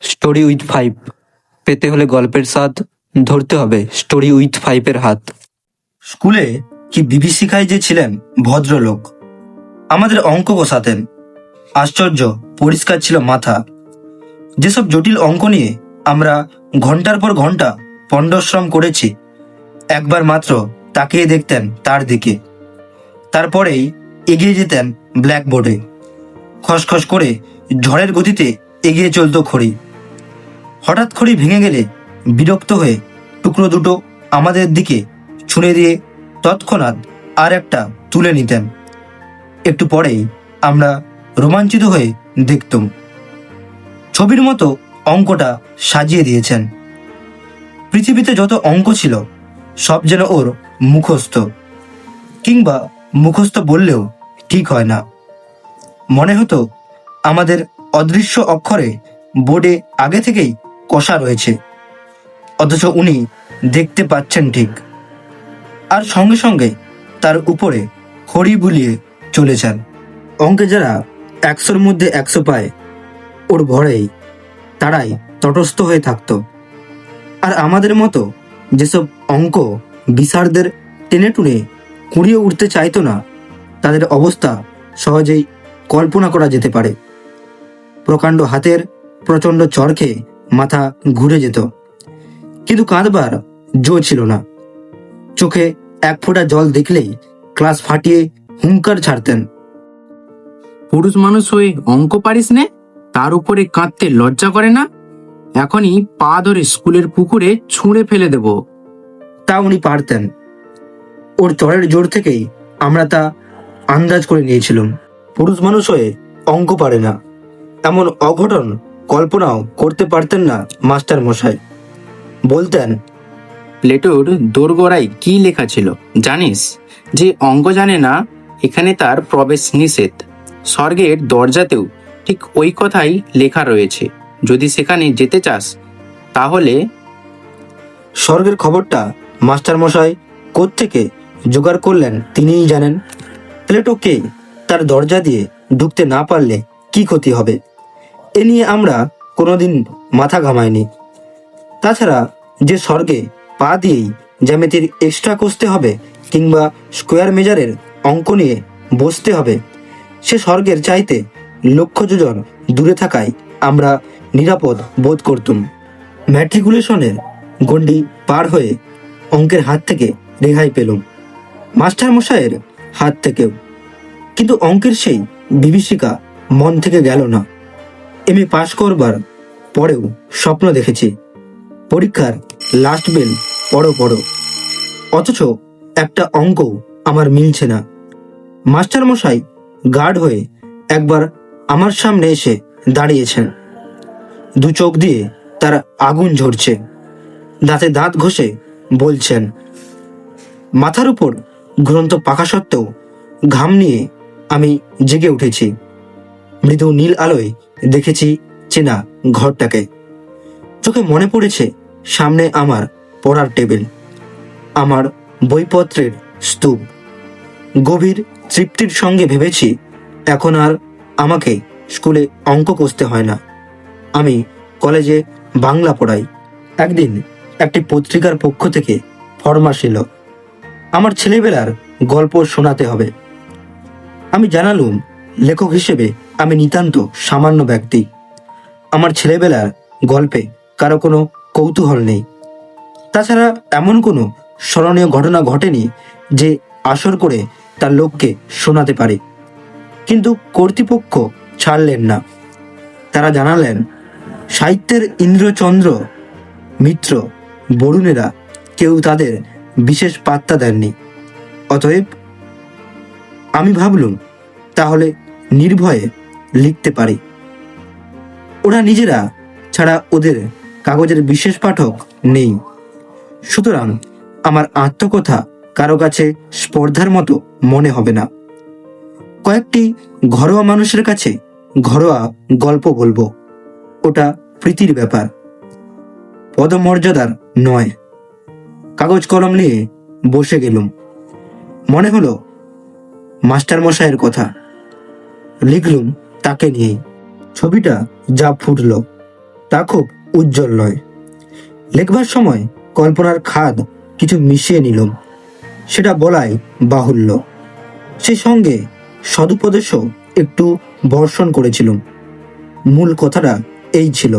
Story with five পেতে হলে গল্পের স্বাদ ধরতে হবে স্টোরি উইথ ফাইভের হাত। স্কুলে কি বিভীষিকায় যে ছিলেন ভদ্রলোক। আমাদের অঙ্ক বসাতেন, আশ্চর্য পরিষ্কার ছিল মাথা। যেসব জটিল অঙ্ক নিয়ে আমরা ঘন্টার পর ঘন্টা পণ্ডশ্রম করেছি, একবার মাত্র তাকিয়ে দেখতেন তার দিকে, তারপরেই এগিয়ে যেতেন ব্ল্যাকবোর্ডে। খসখস করে ঝড়ের গতিতে এগিয়ে চলত খড়ি। হঠাৎ খড়ি ভেঙে গেলে বিরক্ত হয়ে টুকরো দুটো আমাদের দিকে ছুঁড়ে দিয়ে তৎক্ষণাৎ আর একটা তুলে নিতেন। একটু পরেই আমরা রোমাঞ্চিত হয়ে দেখতুম ছবির মতো অঙ্কটা সাজিয়ে দিয়েছেন। পৃথিবীতে যত অঙ্ক ছিল সব যেন ওর মুখস্থ, কিংবা মুখস্থ বললেও ঠিক হয় না। মনে হতো আমাদের অদৃশ্য অক্ষরে বোর্ডে আগে থেকেই কষা রয়েছে, অথচ উনি দেখতে পাচ্ছেন ঠিক, আর সঙ্গে সঙ্গে তার উপরে খড়ি বুলিয়ে চলেছেন। অঙ্কে যারা 100-র মধ্যে 100 পায়, ওর ভরেই তারাই তটস্থ হয়ে থাকতো। আর আমাদের মতো যেসব অঙ্ক বিশারদের টেনে টুনে কুড়িয়ে উঠতে চাইতো না, তাদের অবস্থা সহজেই কল্পনা করা যেতে পারে। প্রকাণ্ড হাতের প্রচণ্ড চড় খেয়ে মাথা ঘুরে যেত, কিন্তু কাঁদবার জো ছিল না। চোখে এক ফোঁটা জল দেখলেই ক্লাস ফাটিয়ে হুঙ্কার ছাড়তেন। পুরুষ মানুষ হয়ে অঙ্ক পারিস নে, তার উপরে কাঁদতে লজ্জা করে না? এখনই পা ধরে স্কুলের পুকুরে ছুঁড়ে ফেলে দেব। তা উনি পারতেন। ওর চড়ের জোর থেকেই আমরা তা আন্দাজ করে নিয়েছিলাম। পুরুষ মানুষ হয়ে অঙ্ক পারে না, এমন অঘটন কল্পনাও করতে পারতেন না মাস্টার মশাই। বলতেন, প্লেটোর দোরগোড়ায় কি লেখা ছিল জানিস? যে অঙ্ক জানে না, এখানে তার প্রবেশ নিষেধ। স্বর্গের দরজাতেও ঠিক ওই কথাই লেখা রয়েছে। যদি সেখানে যেতে চাস তাহলে। স্বর্গের খবরটা মাস্টার মশাই কোত্থেকে জোগাড় করলেন তিনিই জানেন। প্লেটোকে তার দরজা দিয়ে ঢুকতে না পারলে কি ক্ষতি হবে, এ নিয়ে আমরা কোনোদিন মাথা ঘামাইনি। তাছাড়া যে স্বর্গে পা দিয়েই জ্যামিতির এক্সট্রা কষতে হবে, কিংবা স্কোয়ার মেজারের অঙ্ক নিয়ে বসতে হবে, সে স্বর্গের চাইতে লক্ষ যোজন দূরে থাকায় আমরা নিরাপদ বোধ করতুম। ম্যাট্রিকুলেশনের গণ্ডি পার হয়ে অঙ্কের হাত থেকে রেহাই পেলুম, মাস্টার মশাইয়ের হাত থেকেও। কিন্তু অঙ্কের সেই বিভীষিকা মন থেকে গেল না। এমএ পাশ করবার পরেও স্বপ্ন দেখেছি পরীক্ষার লাস্ট বেল পড়ো, অথচ একটা অঙ্ক আমার মিলছে না। মাস্টার মশাই গার্ড হয়ে একবার আমার সামনে এসে দাঁড়িয়েছেন। দু চোখ দিয়ে তার আগুন ঝরছে, দাঁতে দাঁত ঘষে বলছেন, মাথার উপর ঘুরন্ত পাখা সত্ত্বেও ঘাম নিয়ে আমি জেগে উঠেছি। মৃদু নীল আলোয় দেখেছি চেনা ঘরটাকে। চোখে মনে পড়েছে সামনে আমার পড়ার টেবিল, আমার বইপত্রের স্তূপ। গভীর তৃপ্তির সঙ্গে ভেবেছি এখন আর আমাকে স্কুলে অঙ্ক কষতে হয় না, আমি কলেজে বাংলা পড়াই। একদিন একটি পত্রিকার পক্ষ থেকে ফরমাশ এলো, আমার ছেলেবেলার গল্প শোনাতে হবে। আমি জানালুম লেখক হিসেবে আমি নিতান্ত সামান্য ব্যক্তি। আমার ছেলেবেলার গল্পে কারো কোনো কৌতূহল নেই। তাছাড়া এমন কোনো স্মরণীয় ঘটনা ঘটেনি যে আসর করে তার লোককে শোনাতে পারে। কিন্তু কর্তৃপক্ষ ছাড়লেন না। তারা জানালেন, সাহিত্যের ইন্দ্রচন্দ্র মিত্র বরুণেরা কেউ তাদের বিশেষ পাত্তা দেননি। অতএব আমি ভাবলুম তাহলে নির্ভয়ে লিখতে পারি। ওরা নিজেরা ছাড়া ওদের কাগজের বিশেষ পাঠক নেই, সুতরাং আমার আত্মকথা কারো কাছে স্পর্ধার মতো মনে হবে না। কয়েকটি ঘরোয়া মানুষের কাছে ঘরোয়া গল্প বলবো, ওটা প্রীতির ব্যাপার, পদমর্যাদার নয়। কাগজ কলম নিয়ে বসে গেলুম। মনে হলো মাস্টার মশাইয়ের কথা, লিখলুম তাকে নিয়েই। ছবিটা যা ফুটল তা খুব উজ্জ্বল নয়। লেখবার সময় কল্পনার খাদ কিছু মিশিয়ে নিলাম, সেটা বলাই বাহুল্য। সেই সঙ্গে সদুপদেশও একটু বর্ষণ করেছিলাম। মূল কথাটা এই ছিল,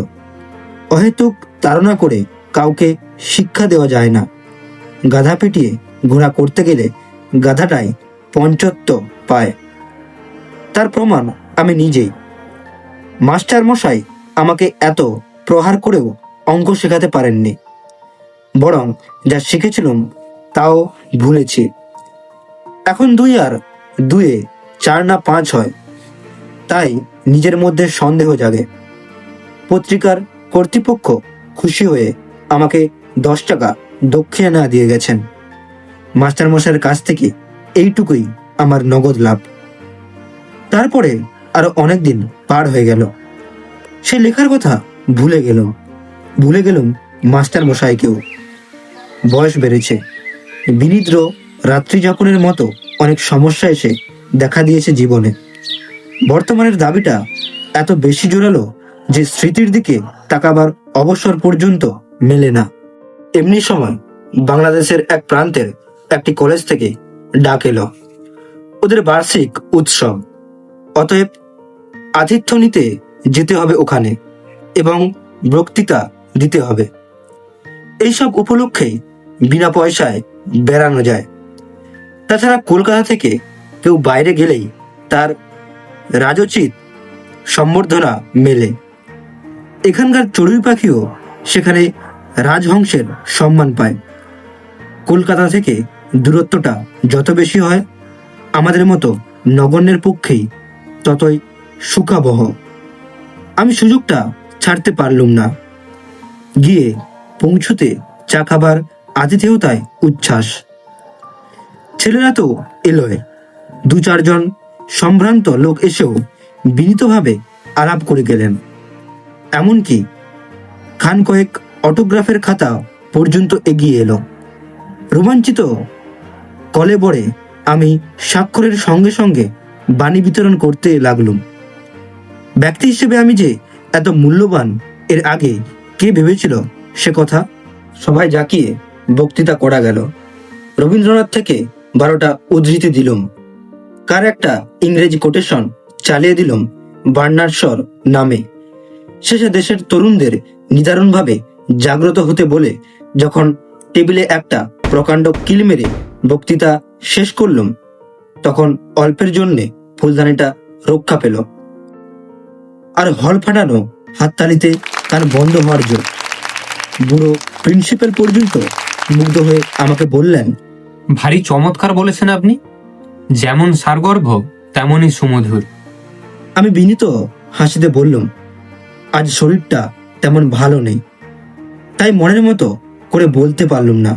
অহেতুক তাড়না করে কাউকে শিক্ষা দেওয়া যায় না। গাধা পিটিয়ে ঘোড়া করতে গেলে গাধাটাই পঞ্চত্ব পায়। তার প্রমাণ আমি নিজেই। মাস্টার মশাই আমাকে এত প্রহার করেও অঙ্ক শেখাতে পারেননি, বরং যা শিখেছিলাম তাও ভুলেছি। এখন 2 আর 2 4 না 5 হয়, তাই নিজের মধ্যে সন্দেহ জাগে। পত্রিকার কর্তৃপক্ষ খুশি হয়ে আমাকে 10 টাকা দক্ষিণা দিয়ে গেছেন। মাস্টার মশাইয়ের কাছ থেকে এইটুকুই আমার নগদ লাভ। তারপরে আরো অনেক দিন পার হয়ে গেল। সে লেখার কথা ভুলে গেলাম মাস্টার মশাইকেও। বয়স বেড়েছে, বিনিদ্র রাত্রিযাপনের মতো অনেক সমস্যা এসে দেখা দিয়েছে জীবনে। বর্তমানের দাবিটা এত বেশি জোরালো যে স্মৃতির দিকে তাকাবার অবসর পর্যন্ত মেলে না। এমনি সময় বাংলাদেশের এক প্রান্তের একটি কলেজ থেকে ডাক এলো, ওদের বার্ষিক উৎসব, অতএব আতিথ্য নিতে যেতে হবে ওখানে এবং বক্তৃতা দিতে হবে। এইসব উপলক্ষেই বিনা পয়সায় বেড়ানো যায়। তাছাড়া কলকাতা থেকে কেউ বাইরে গেলেই তার রাজোচিত সম্বর্ধনা মেলে। এখানকার চড়ুই পাখিও সেখানে রাজহংসের সম্মান পায়। কলকাতা থেকে দূরত্বটা যত বেশি হয়, আমাদের মতো নগণ্যের পক্ষেই ততই সুখাবহ। আমি সুযোগটা ছাড়তে পারলুম না। গিয়ে পৌঁছুতে চা খাবার আতিথেয়তায় উচ্ছ্বাস। ছেলেরা তো এলোয়, 2-4 জন সম্ভ্রান্ত লোক এসেও বিনীতভাবে আলাপ করে গেলেন। এমনকি খান কয়েক অটোগ্রাফের খাতা পর্যন্ত এগিয়ে এলো। রোমাঞ্চিত কলেবরে আমি স্বাক্ষরের সঙ্গে সঙ্গে বাণী বিতরণ করতে লাগলুম। ব্যক্তি হিসেবে আমি যে এত মূল্যবান এর আগে কে ভেবেছিল সে কথা? সবাই জাকিয়ে বক্তৃতা করা গেল। রবীন্দ্রনাথ থেকে 12টা উদ্ধৃতি দিলুম, কার একটা ইংরেজি কোটেশন চালিয়ে দিলুম বার্নার্ড শর নামে। শেষে দেশের তরুণদের নিদারুণভাবে জাগ্রত হতে বলে যখন টেবিলে একটা প্রকাণ্ড কিল মেরে বক্তৃতা শেষ করলুম, তখন অল্পের জন্যে ফুলদানিটা রক্ষা পেল। আর হল ফাটানো হাততালিতে কান বন্ধ হওয়ার জোর। বুড়ো প্রিন্সিপাল পর্যন্ত মুগ্ধ হয়ে আমাকে বললেন, ভারী চমৎকার বলেছেন আপনি, যেমন সারগর্ভ তেমনই সুমধুর। আমি বিনীত হাসিতে বললুম, আজ শরীরটা তেমন ভালো নেই, তাই মনের মতো করে বলতে পারলুম না।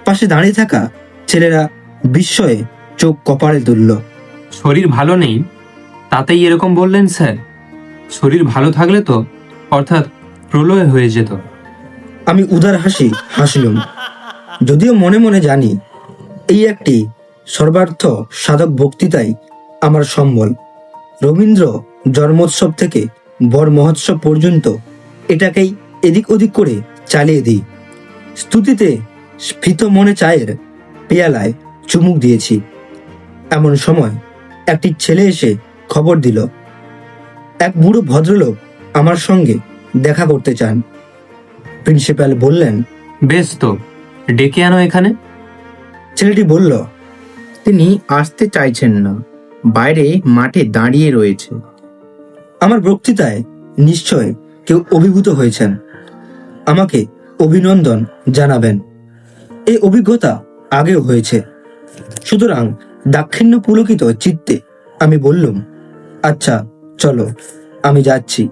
পাশে দাঁড়িয়ে থাকা ছেলেরা বিস্ময়ে চোখ কপালে তুলল। শরীর ভালো নেই তাতেই এরকম বললেন স্যার? শরীর ভালো থাকলে তো অর্থাৎ প্রলয় হয়ে যেত। আমি উদার হাসি হাসলুম, যদিও মনে মনে জানি এই একটি সর্বার্থ সাধক বক্তৃতাই আমার সম্বল। রবীন্দ্র জন্মোৎসব থেকে বর মহোৎসব পর্যন্ত এটাকেই এদিক ওদিক করে চালিয়ে দিই। স্তুতিতে স্ফীত মনে চায়ের পেয়ালায় চুমুক দিয়েছি। এমন সময় একটি ছেলে এসে খবর দিল, এক বুড়ো ভদ্রলোক আমার সঙ্গে দেখা করতে চান। প্রিন্সিপাল বললেন, বেশ তো, ডেকে আনো এখানে। ছেলেটি বলল, তিনি আসতে চাইছেন না, বাইরে মাঠে দাঁড়িয়ে রয়েছে। আমার বক্তৃতায় নিশ্চয় কেউ অভিভূত হয়েছেন, আমাকে অভিনন্দন জানাবেন। এই অভিজ্ঞতা আগেও হয়েছে। সুতরাং দাক্ষিণ্য পুলকিত চিত্তে আমি বললুম, আচ্ছা চলো, আমি যাচ্ছি।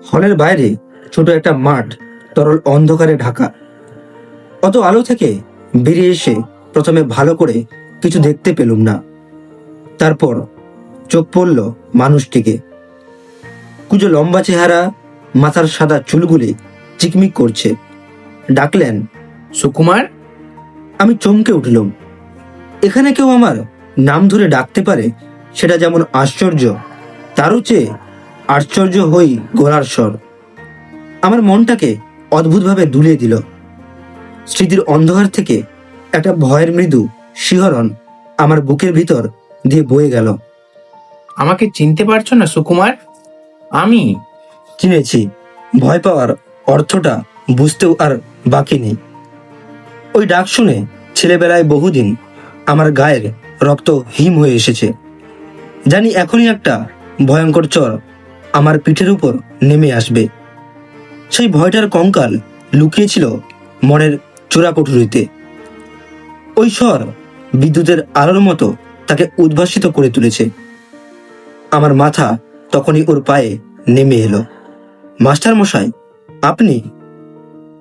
হলের বাইরে ছোট একটা মাঠ তরল অন্ধকারে ঢাকা। অত আলো থেকে বেরিয়ে এসে প্রথমে ভালো করে কিছু দেখতে পেলুম না। তারপর চোখ পড়ল মানুষটিকে। কুজো লম্বা চেহারা, মাথার সাদা চুলগুলি চিকমিক করছে। ডাকলেন, সুকুমার। আমি চমকে উঠলুম। এখানে কেউ আমার নাম ধরে ডাকতে পারে সেটা যেমন আশ্চর্য, তারও চেয়ে আশ্চর্য হই গলার স্বর। আমার মনটাকে অদ্ভুতভাবে দুলিয়ে দিল। স্মৃতির অন্ধকার থেকে একটা ভয়ের মৃদু শিহরণ আমার বুকের ভিতর দিয়ে বয়ে গেল। আমাকে চিনতে পারছো না সুকুমার? আমি চিনেছি। ভয় পাওয়ার অর্থটা বুঝতেও আর বাকি নেই। ওই ডাক শুনে ছেলেবেলায় বহুদিন আমার গায়ের রক্ত হিম হয়ে এসেছে। জানি এখনই একটা ভয়ঙ্কর চর আমার পিঠের উপর নেমে আসবে। সেই ভয়টার কঙ্কাল লুকিয়েছিল মনের চোরাকুঠুরিতে। ওই স্বর বিদ্যুতের আলোর মতো তাকে উদ্ভাসিত করে তুলেছে। আমার মাথা তখনই ওর পায়ে নেমে এলো। মাস্টার মশাই, আপনি?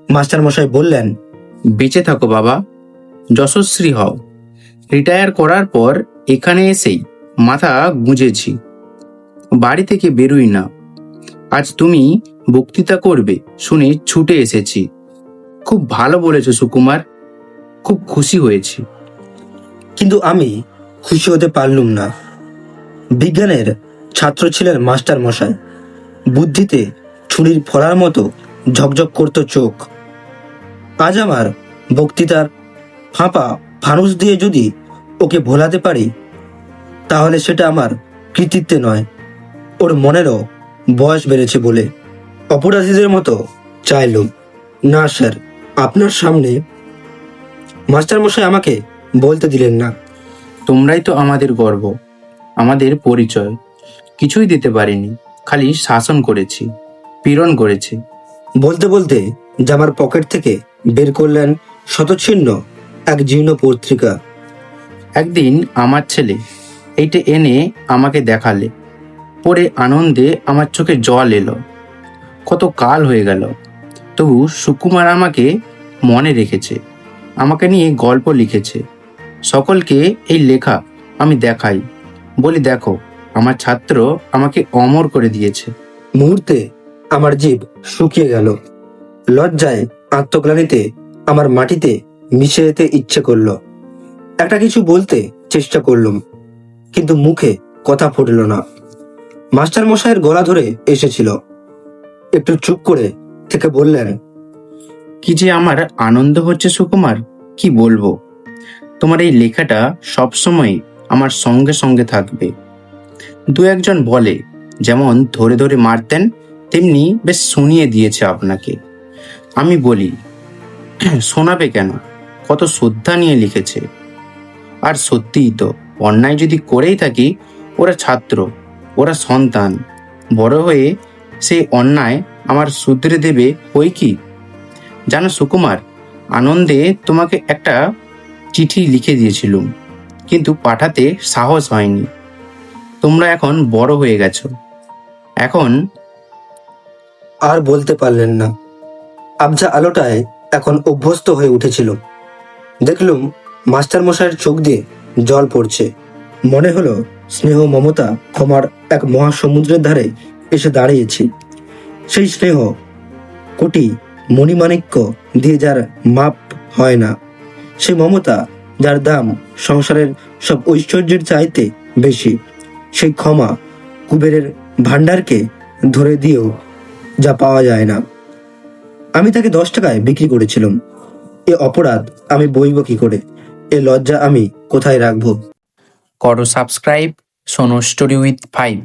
মাস্টার মশাই বললেন, বেঁচে থাকো বাবা, যশস্বী হও। রিটায়ার করার পর এখানে এসেই মাথা গুঁজেছি, বাড়ি থেকে বেরোই না। আজ তুমি বক্তৃতা করবে শুনে ছুটে এসেছি। খুব ভালো বলেছো সুকুমার, খুব খুশি হয়েছি। কিন্তু আমি খুশি হতে পারলুম না। বিজ্ঞানের ছাত্র ছিলেন মাস্টার মশাই। বুদ্ধিতে ছুরির ফলার মতো ঝকঝক করত চোখ। আজ আমার বক্তৃতার ফাঁপা ফানুস দিয়ে যদি ওকে ভোলাতে পারি, তাহলে সেটা আমার কৃতিত্বে নয়, ওর মনেরও বয়স বেড়েছে বলে। অপরাধীদের মতো চাইলুম, না স্যার, আপনার সামনে। মাস্টার মশাই আমাকে বলতে দিলেন না। তোমরাই তো আমাদের গর্ব, আমাদের পরিচয়। কিছুই দিতে পারিনি, খালি শাসন করেছি, পীড়ন করেছি। বলতে বলতে জামার পকেট থেকে বের করলেন শতচ্ছিন্ন এক জীর্ণ পত্রিকা। একদিন আমার ছেলে এইটা এনে আমাকে দেখালে, পরে আনন্দে আমার চোখে জল এলো। কত কাল হয়ে গেল, তবু সুকুমার আমাকে মনে রেখেছে, আমাকে নিয়ে গল্প লিখেছে। সকলকে এই লেখা আমি দেখাই, বলি দেখো আমার ছাত্র আমাকে অমর করে দিয়েছে। মুহূর্তে আমার জিভ শুকিয়ে গেল। লজ্জায়, আত্মগ্লানিতে আমার মাটিতে মিশে যেতে ইচ্ছে করলো। একটা কিছু বলতে চেষ্টা করলুম, কিন্তু মুখে কথা ফুটল না। মাস্টার মশাইয়ের গলা ধরে এসেছিল। একটু চুপ করে থেকে বললেন, কি যে আমার আনন্দ হচ্ছে সুকুমার, কি বলবো। তোমার এই লেখাটা সবসময় আমার সঙ্গে সঙ্গে থাকবে। দু একজন বলে, যেমন ধরে ধরে মারতেন তেমনি বেশ শুনিয়ে দিয়েছে আপনাকে। আমি বলি, শোনাবে কেন, কত শ্রদ্ধা নিয়ে লিখেছে। আর সত্যিই তো, অন্যায় যদি করেই থাকি, ওরা ছাত্র, ওরা সন্তান, বড় হয়ে সে অন্যায় আমার শুধরে দেবে ওই কি। জানো সুকুমার, আনন্দে তোমাকে একটা চিঠি লিখে দিয়েছিলুম, কিন্তু পাঠাতে সাহস হয়নি। তোমরা এখন বড় হয়ে গেছো, এখন আর বলতে পারলেন না। আবজা আলোটায় এখন অভ্যস্ত হয়ে উঠেছিল। দেখলুম মাস্টার মশাইয়ের চোখ দিয়ে জল পড়ছে। মনে হলো স্নেহ, মমতা, ক্ষমার এক মহাসমুদ্রের ধারে এসে দাঁড়িয়েছি। সেই স্নেহ কোটি মণিমাণিক্য দিয়ে যার মাপ হয় না, সেই মমতা যার দাম সংসারের সব ঐশ্বর্যের চাইতে বেশি, সেই ক্ষমা কুবেরের ভাণ্ডারকে ধরে দিয়েও যা পাওয়া যায় না। আমি তাকে 10 টাকায় বিক্রি করেছিলাম। এ অপরাধ আমি বইব কি করে? এ লজ্জা আমি কোথায় রাখবো? করো সাবস্ক্রাইব সোনো স্টোরি উইথ 5।